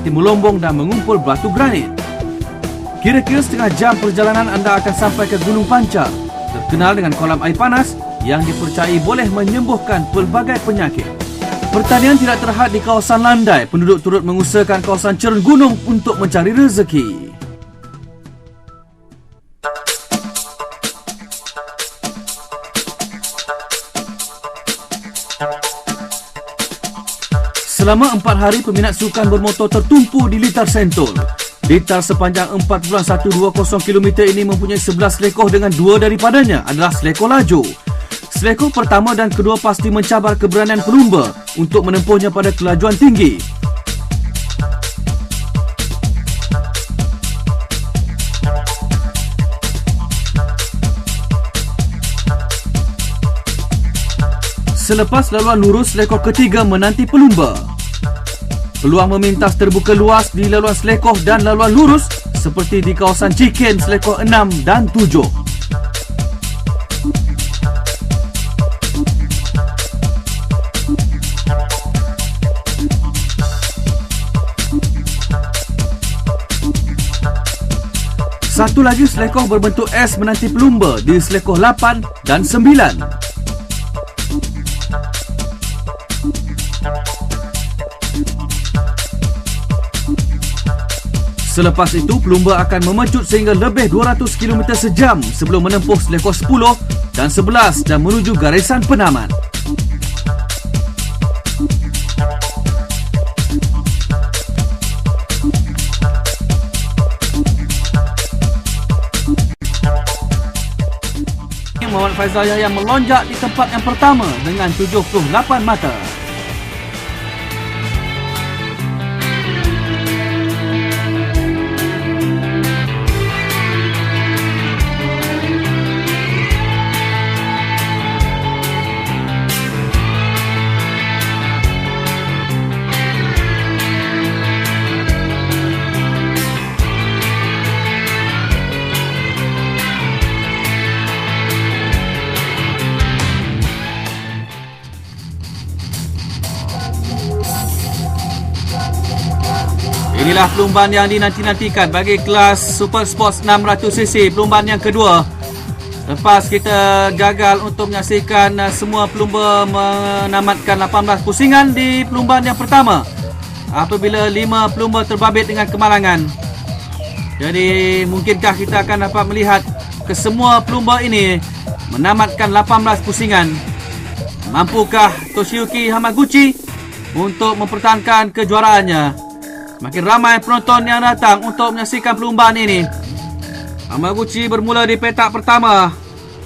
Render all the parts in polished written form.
seperti melombong dan mengumpul batu granit. Kira-kira setengah jam perjalanan anda akan sampai ke Gunung Pancar, terkenal dengan kolam air panas yang dipercayai boleh menyembuhkan pelbagai penyakit. Pertanian tidak terhad di kawasan landai. Penduduk turut mengusahakan kawasan cerun gunung untuk mencari rezeki. Selama 4 hari, peminat sukan bermotor tertumpu di Litar Sentul. Litar sepanjang 4.120 km ini mempunyai 11 selekoh dengan 2 daripadanya adalah selekoh laju. Selekoh pertama dan kedua pasti mencabar keberanian pelumba untuk menempuhnya pada kelajuan tinggi. Selepas laluan lurus, selekoh ketiga menanti pelumba. Peluang memintas terbuka luas di laluan selekoh dan laluan lurus seperti di kawasan Ciken selekoh 6 dan 7. Satu lagi selekoh berbentuk S menanti pelumba di selekoh 8 dan 9. Selepas itu, pelumba akan memecut sehingga lebih 200 km sejam sebelum menempuh selekoh 10 dan 11 dan menuju garisan penamat. Muhammad Faizal Yahya melonjak di tempat yang pertama dengan 78 mata. Inilah perlumbaan yang dinanti-nantikan bagi kelas Super Sports 600cc, perlumbaan yang kedua. Lepas kita gagal untuk menyaksikan semua pelumba menamatkan 18 pusingan di perlumbaan yang pertama, apabila 5 pelumba terbabit dengan kemalangan. Jadi mungkinkah kita akan dapat melihat kesemua pelumba ini menamatkan 18 pusingan? Mampukah Toshiyuki Hamaguchi untuk mempertahankan kejuaraannya? Makin ramai penonton yang datang untuk menyaksikan perlumbaan ini. Hamaguchi bermula di petak pertama.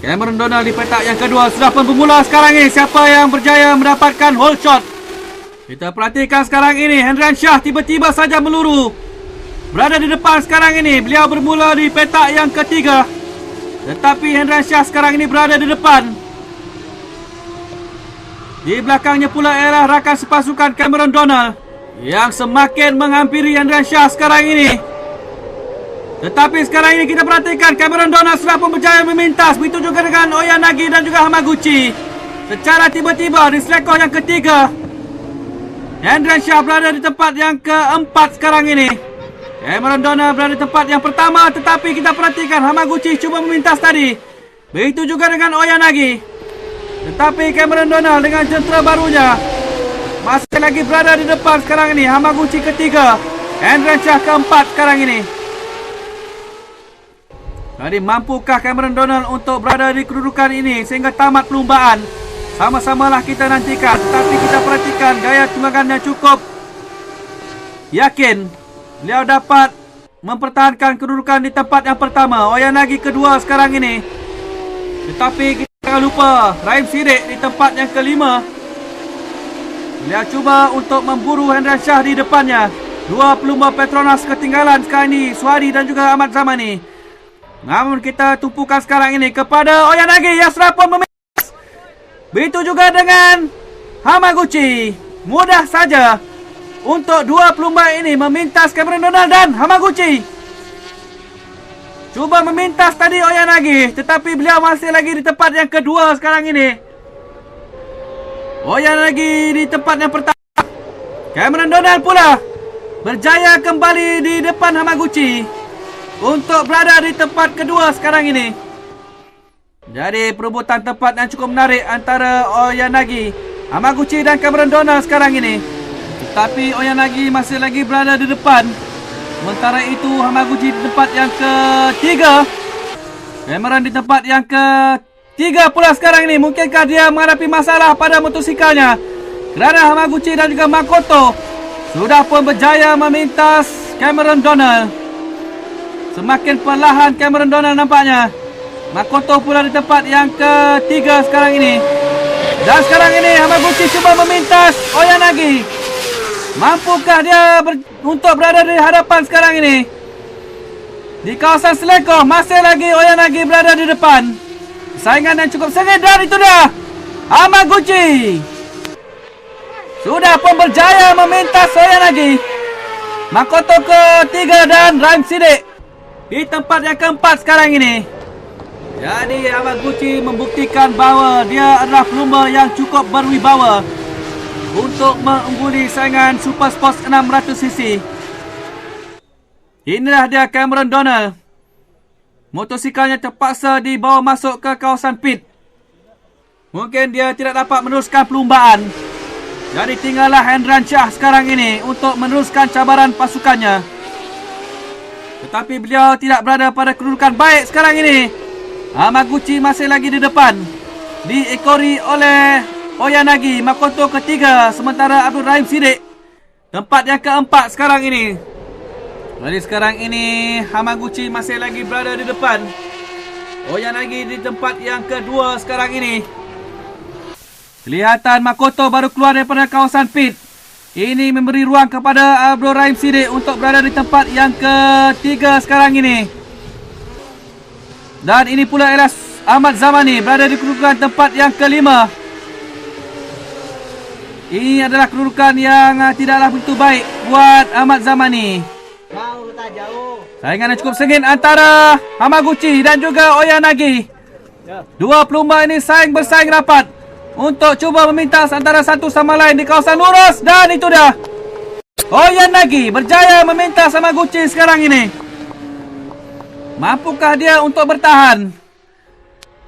Cameron Donald di petak yang kedua. Sudah pun bermula sekarang ini. Siapa yang berjaya mendapatkan hold shot? Kita perhatikan sekarang ini. Hendrian Shah tiba-tiba saja meluru. Berada di depan sekarang ini. Beliau bermula di petak yang ketiga. Tetapi Hendrian Shah sekarang ini berada di depan. Di belakangnya pula ialah rakan sepasukan Cameron Donald yang semakin menghampiri Hendrian Shah sekarang ini. Tetapi sekarang ini kita perhatikan Cameron Donald sudah pun berjaya memintas. Begitu juga dengan Oyanagi dan juga Hamaguchi. Secara tiba-tiba di selekoh yang ketiga, Hendrian Shah berada di tempat yang keempat sekarang ini. Cameron Donald berada di tempat yang pertama. Tetapi kita perhatikan Hamaguchi cuba memintas tadi. Begitu juga dengan Oyanagi. Tetapi Cameron Donald dengan jentera barunya masih lagi berada di depan sekarang ini. Hamaguchi ketiga, Hendrian Shah keempat sekarang ini. Jadi mampukah Cameron Donald untuk berada di kedudukan ini sehingga tamat perlumbaan? Sama-samalah kita nantikan. Tetapi kita perhatikan gaya tunggangannya cukup yakin. Beliau dapat mempertahankan kedudukan di tempat yang pertama. Oyanagi kedua sekarang ini. Tetapi kita jangan lupa Rahim Sidik di tempat yang kelima. Beliau cuba untuk memburu Hendrian Shah di depannya. Dua pelumba Petronas ketinggalan sekarang ini, Suhadi dan juga Ahmad Zamani. Namun kita tumpukan sekarang ini kepada Oyanagi yang sudah pun memintas. Begitu juga dengan Hamaguchi. Mudah saja untuk dua pelumba ini memintas Cameron Donald dan Hamaguchi. Cuba memintas tadi Oyanagi, tetapi beliau masih lagi di tempat yang kedua sekarang ini. Oyanagi di tempat yang pertama. Cameron Donald pula berjaya kembali di depan Hamaguchi untuk berada di tempat kedua sekarang ini. Jadi perebutan tempat yang cukup menarik antara Oyanagi, Hamaguchi dan Cameron Donald sekarang ini. Tetapi Oyanagi masih lagi berada di depan. Sementara itu Hamaguchi di tempat yang ketiga, Cameron di tempat yang ketiga pula sekarang ini. Mungkinkah dia menghadapi masalah pada motosikalnya? Kerana Hamaguchi dan juga Makoto sudah pun berjaya memintas Cameron Donald. Semakin perlahan Cameron Donald nampaknya. Makoto pula di tempat yang ketiga sekarang ini. Dan sekarang ini Hamaguchi cuba memintas Oyanagi. Mampukah dia untuk berada di hadapan sekarang ini? Di kawasan selekoh masih lagi Oyanagi berada di depan. Saingan yang cukup sengit dan itu dah Hamaguchi sudah pun berjaya memintas Oyanagi. Makoto ketiga dan Rhyme Sidik di tempat yang keempat sekarang ini. Jadi Hamaguchi membuktikan bahawa dia adalah pelumba yang cukup berwibawa untuk mengungguli saingan Super Sports 600cc. Inilah dia Cameron Donald. Motosikalnya terpaksa dibawa masuk ke kawasan pit. Mungkin dia tidak dapat meneruskan perlumbaan. Jadi tinggallah Hendran Shah sekarang ini untuk meneruskan cabaran pasukannya. Tetapi beliau tidak berada pada kedudukan baik sekarang ini. Hamaguchi masih lagi di depan, diekori oleh Oyanagi. Makoto ketiga, sementara Abdul Rahim Sidik tempat yang keempat sekarang ini. Jadi sekarang ini Hamaguchi masih lagi berada di depan, Oyanagi di tempat yang kedua sekarang ini. Kelihatan Makoto baru keluar daripada kawasan pit. Ini memberi ruang kepada Abdul Rahim Sidik untuk berada di tempat yang ketiga sekarang ini. Dan ini pula ialah Ahmad Zamani berada di kedudukan tempat yang kelima. Ini adalah kedudukan yang tidaklah begitu baik buat Ahmad Zamani. Jauh tak jauh. Saingan yang cukup sengit antara Hamaguchi dan juga Oyanagi. Dua pelumba ini bersaing rapat untuk cuba memintas antara satu sama lain di kawasan lurus. Dan itu dah Oyanagi berjaya memintas Hamaguchi sekarang ini. Mampukah dia untuk bertahan?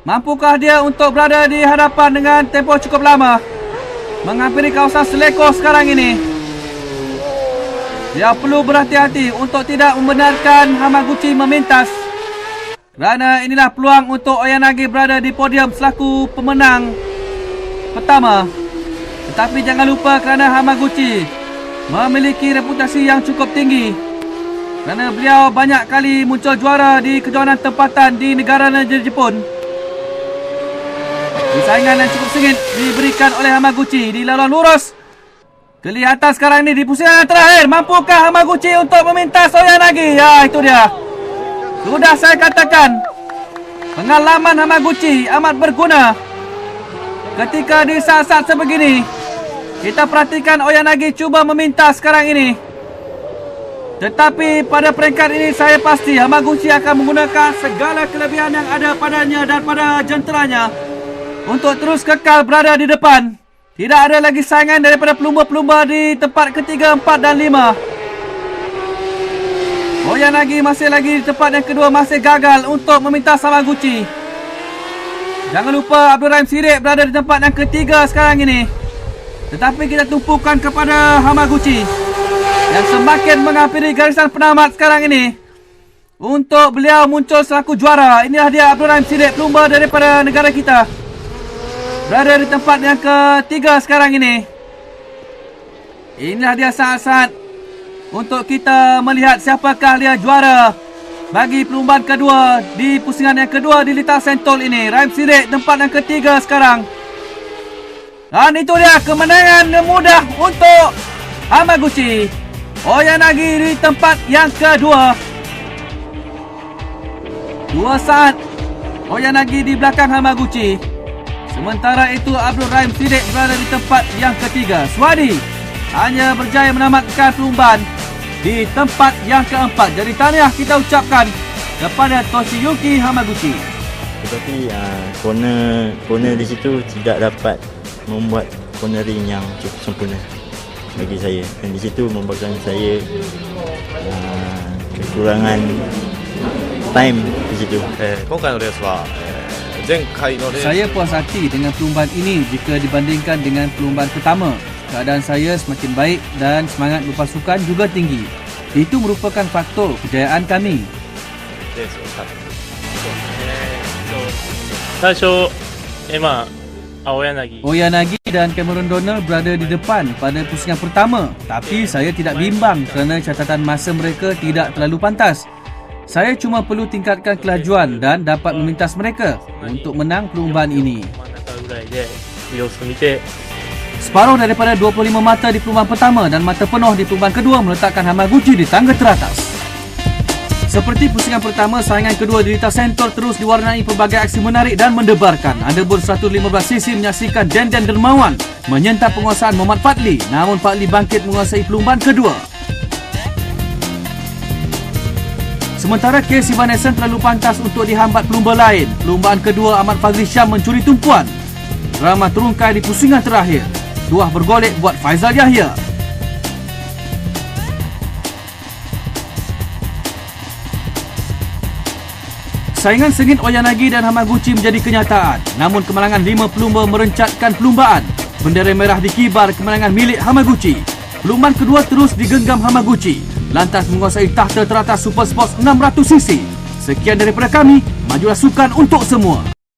Mampukah dia untuk berada di hadapan dengan tempoh cukup lama? Menghampiri kawasan selekoh sekarang ini. Dia perlu berhati-hati untuk tidak membenarkan Hamaguchi memintas. Kerana inilah peluang untuk Oyanagi berada di podium selaku pemenang pertama. Tetapi jangan lupa kerana Hamaguchi memiliki reputasi yang cukup tinggi. Kerana beliau banyak kali muncul juara di kejohanan tempatan di negara negara Jepun. Persaingan yang cukup sengit diberikan oleh Hamaguchi di laluan lurus. Kelihatan sekarang ini di pusingan yang terakhir. Mampukah Hamaguchi untuk memintas Oyanagi? Ya, itu dia. Sudah saya katakan, pengalaman Hamaguchi amat berguna. Ketika di saat-saat sebegini, kita perhatikan Oyanagi cuba memintas sekarang ini. Tetapi pada peringkat ini saya pasti Hamaguchi akan menggunakan segala kelebihan yang ada padanya dan pada jenteranya untuk terus kekal berada di depan. Tidak ada lagi saingan daripada pelumba-pelumba di tempat ketiga, empat dan lima. Oyanagi masih lagi di tempat yang kedua, masih gagal untuk meminta Hamaguchi. Jangan lupa Abdul Rahim Sidik berada di tempat yang ketiga sekarang ini. Tetapi kita tumpukan kepada Hamaguchi yang semakin menghampiri garisan penamat sekarang ini untuk beliau muncul selaku juara. Inilah dia Abdul Rahim Sidik, pelumba daripada negara kita, berada di tempat yang ketiga sekarang ini. Inilah dia saat-saat untuk kita melihat siapakah dia juara bagi perlumbaan kedua di pusingan yang kedua di Lita Sentol ini. Rahim Sidik tempat yang ketiga sekarang. Dan itu dia kemenangan mudah untuk Hamaguchi. Oyanagi di tempat yang kedua. 2 saat Oyanagi di belakang Hamaguchi. Sementara itu Abdul Rahim Sidik berada di tempat yang ketiga. Swadi hanya berjaya menamatkan perlumbaan di tempat yang keempat. Jadi tahniah kita ucapkan kepada Toshiyuki Hamaguchi. Tetapi corner di situ tidak dapat membuat cornering yang cukup sempurna. bagi saya, dan di situ membuatkan saya kekurangan time di situ. 今回のレースは、前回のレース Saya puas hati dengan perlumbaan ini jika dibandingkan dengan perlumbaan pertama. Keadaan saya semakin baik dan semangat berpasukan juga tinggi. Itu merupakan faktor kejayaan kami. レースを勝って最初、青柳 Oyanagi dan Cameron Donald berada di depan pada pusingan pertama, tapi saya tidak bimbang kerana catatan masa mereka tidak terlalu pantas. Saya cuma perlu tingkatkan kelajuan dan dapat memintas mereka untuk menang perlumbaan ini. 真ん中ぐらいで様子を見て Separuh daripada 25 mata di perlumbaan pertama dan mata penuh di perlumbaan kedua meletakkan Hamaguchi di tangga teratas. Seperti pusingan pertama, saingan kedua Dirita Centaur terus diwarnai pelbagai aksi menarik dan mendebarkan. Underboard 115cc menyaksikan Denden Dermawan menyentap penguasaan Muhammad Fadli, namun Fadli bangkit menguasai perlumbaan kedua. Sementara Case Evanescence terlalu pantas untuk dihambat pelumba lain. Perlumbaan kedua Ahmad Fazli Syam mencuri tumpuan. Drama terungkai di pusingan terakhir. Dua bergolek buat Faizal Yahya. Saingan sengit Oyanagi dan Hamaguchi menjadi kenyataan. Namun kemenangan 5 pelumba merencatkan perlumbaan. Bendera merah dikibar kemenangan milik Hamaguchi. Perlumbaan kedua terus digenggam Hamaguchi, lantas menguasai takhta teratas Super Sports 600cc. Sekian daripada kami, majulah sukan untuk semua.